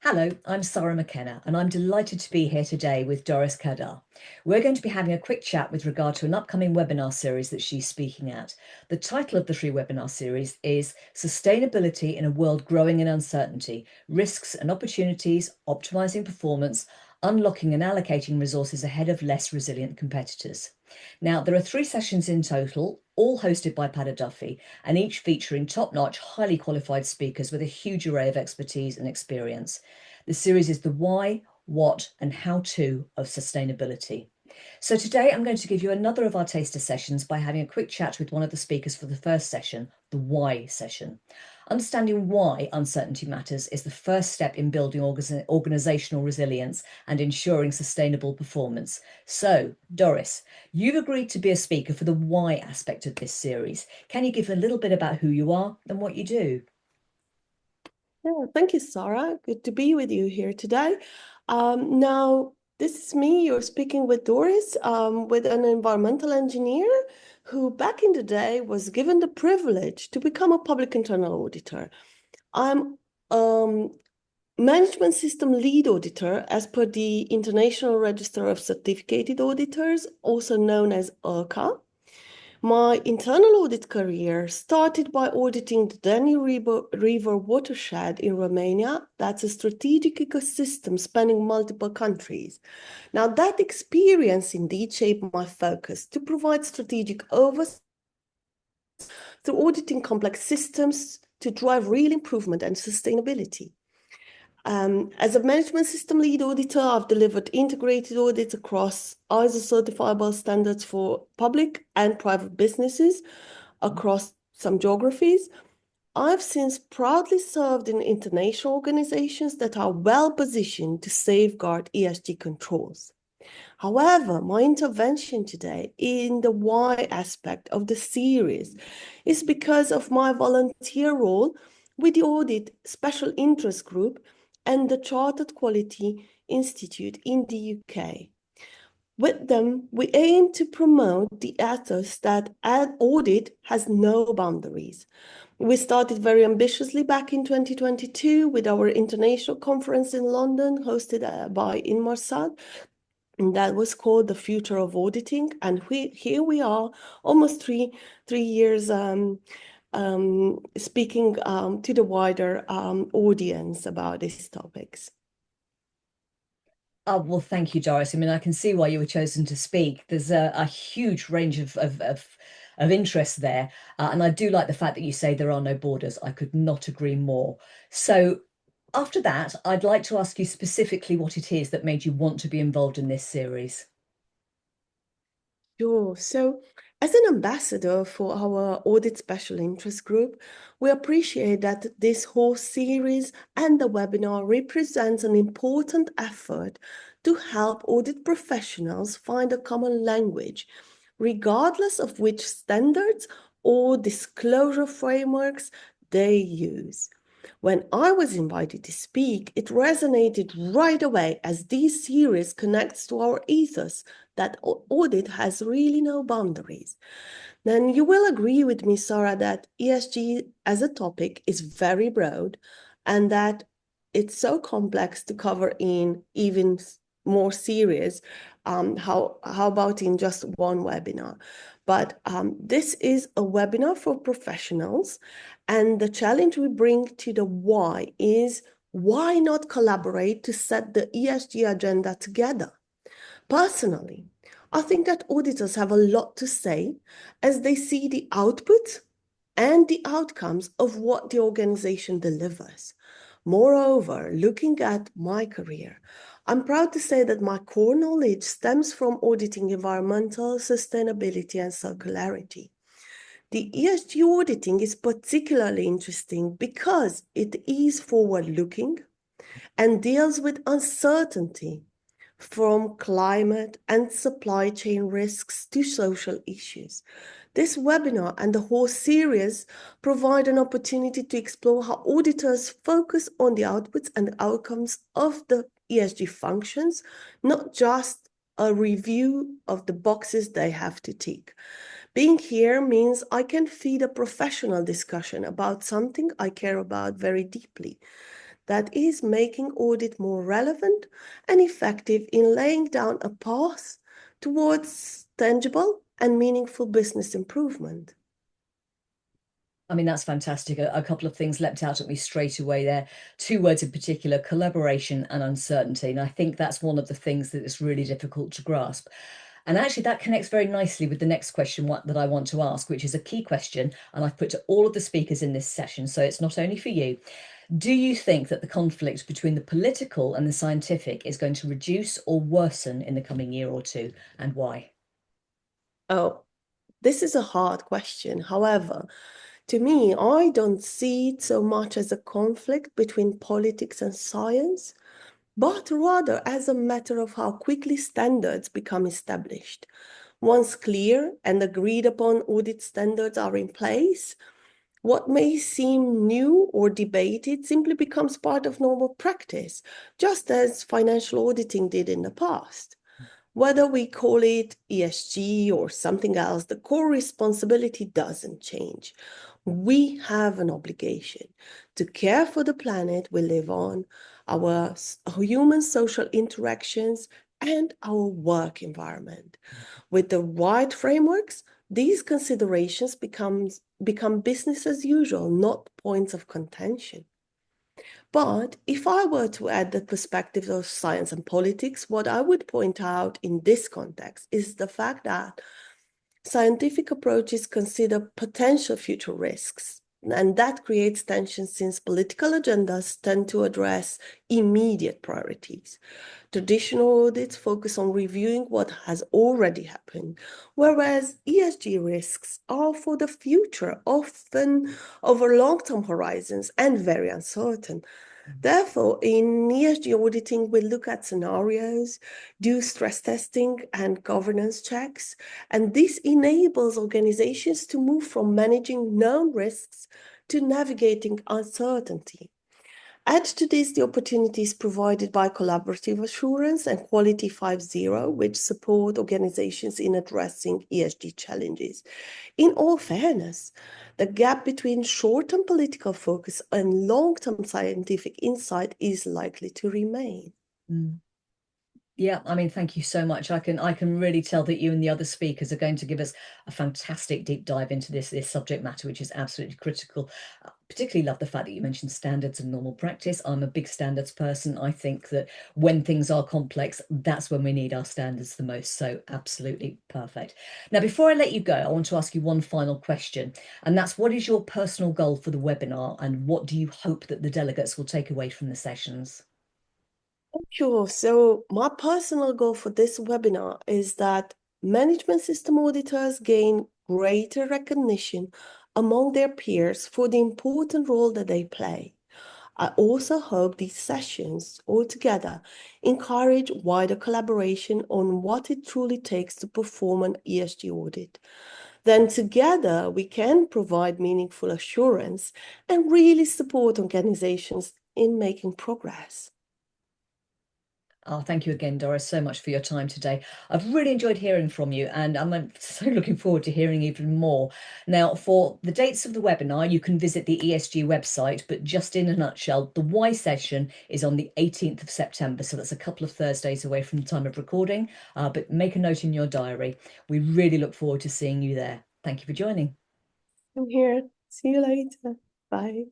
Hello, I'm Sarah McKenna, and I'm delighted to be here today with Doris Cadar. We're going to be having a quick chat with regard to an upcoming webinar series that she's speaking at. The title of the free webinar series is Sustainability in a World Growing in Uncertainty, Risks and Opportunities, Optimising Performance, Unlocking and Allocating Resources Ahead of Less Resilient Competitors. Now, there are 3 sessions in total, all hosted by Padda Duffy, and each featuring top-notch, highly qualified speakers with a huge array of expertise and experience. The series is the why, what, and how to of sustainability. So today I'm going to give you another of our taster sessions by having a quick chat with one of the speakers for the first session, the why session. Understanding why uncertainty matters is the first step in building organisational resilience and ensuring sustainable performance. So, Doris, you've agreed to be a speaker for the why aspect of this series. Can you give a little bit about who you are and what you do? Yeah, thank you, Sarah. Good to be with you here today. Now, this is me. You're speaking with Doris, with an environmental engineer who back in the day was given the privilege to become a public internal auditor. I'm management system lead auditor as per the International Register of Certificated Auditors, also known as IRCA. My internal audit career started by auditing the Danube River watershed in Romania. That's a strategic ecosystem spanning multiple countries. Now, that experience indeed shaped my focus to provide strategic oversight through auditing complex systems to drive real improvement and sustainability. As a management system lead auditor, I've delivered integrated audits across ISO certifiable standards for public and private businesses across some geographies. I've since proudly served in international organizations that are well positioned to safeguard ESG controls. However, my intervention today in the why aspect of the series is because of my volunteer role with the Audit Special Interest Group and the Chartered Quality Institute in the UK. With them, we aim to promote the ethos that an audit has no boundaries. We started very ambitiously back in 2022 with our international conference in London, hosted by Inmarsat, and that was called The Future of Auditing. And here we are, almost three years speaking to the wider audience about these topics. Oh, well, thank you, Doris. I mean, I can see why you were chosen to speak. There's a huge range of interest there. And I do like the fact that you say there are no borders. I could not agree more. So after that, I'd like to ask you specifically what it is that made you want to be involved in this series. Sure. So, as an ambassador for our Audit Special Interest Group, we appreciate that this whole series and the webinar represents an important effort to help audit professionals find a common language, regardless of which standards or disclosure frameworks they use. When I was invited to speak, it resonated right away as this series connects to our ethos that audit has really no boundaries. Then you will agree with me, Sarah, that ESG as a topic is very broad and that it's so complex to cover in even more serious. How about in just one webinar? But this is a webinar for professionals, and the challenge we bring to the why is why not collaborate to set the ESG agenda together? Personally, I think that auditors have a lot to say as they see the output and the outcomes of what the organization delivers. Moreover, looking at my career, I'm proud to say that my core knowledge stems from auditing environmental sustainability and circularity. The ESG auditing is particularly interesting because it is forward-looking and deals with uncertainty from climate and supply chain risks to social issues. This webinar and the whole series provide an opportunity to explore how auditors focus on the outputs and outcomes of the ESG functions, not just a review of the boxes they have to tick. Being here means I can feed a professional discussion about something I care about very deeply. that is making audit more relevant and effective in laying down a path towards tangible and meaningful business improvement. I mean, that's fantastic. A couple of things leapt out at me straight away there. Two words in particular, collaboration and uncertainty. And I think that's one of the things that is really difficult to grasp. And actually, that connects very nicely with the next question that I want to ask, which is a key question. And I've put to all of the speakers in this session, so it's not only for you. Do you think that the conflict between the political and the scientific is going to reduce or worsen in the coming year or two, and why? Oh, this is a hard question. However, to me, I don't see it so much as a conflict between politics and science, but rather as a matter of how quickly standards become established. Once clear and agreed upon audit standards are in place, what may seem new or debated simply becomes part of normal practice, just as financial auditing did in the past. Whether we call it ESG or something else, the core responsibility doesn't change. We have an obligation to care for the planet we live on, our human social interactions, and our work environment. With the right frameworks, these considerations become business as usual, not points of contention. But if I were to add the perspective of science and politics, what I would point out in this context is the fact that scientific approaches consider potential future risks, and that creates tension since political agendas tend to address immediate priorities. Traditional audits focus on reviewing what has already happened, whereas ESG risks are for the future, often over long-term horizons and very uncertain. Therefore, in ESG auditing, we look at scenarios, do stress testing and governance checks, and this enables organizations to move from managing known risks to navigating uncertainty. Add to this the opportunities provided by collaborative assurance and Quality 5.0, which support organizations in addressing ESG challenges. In all fairness, the gap between short-term political focus and long-term scientific insight is likely to remain. Mm. Yeah, I mean, thank you so much. I can really tell that you and the other speakers are going to give us a fantastic deep dive into this subject matter, which is absolutely critical. Particularly love the fact that you mentioned standards and normal practice. I'm a big standards person. I think that when things are complex, that's when we need our standards the most. So absolutely perfect. Now, before I let you go, I want to ask you one final question, and that's what is your personal goal for the webinar, and what do you hope that the delegates will take away from the sessions? Sure. So my personal goal for this webinar is that management system auditors gain greater recognition among their peers for the important role that they play. I also hope these sessions altogether encourage wider collaboration on what it truly takes to perform an ESG audit. Then together we can provide meaningful assurance and really support organizations in making progress. Oh, thank you again, Doris, so much for your time today. I've really enjoyed hearing from you, and I'm so looking forward to hearing even more. Now, for the dates of the webinar, you can visit the ESG website, but just in a nutshell, the Y session is on the 18th of September, so that's a couple of Thursdays away from the time of recording, but make a note in your diary. We really look forward to seeing you there. Thank you for joining. I'm here. See you later. Bye.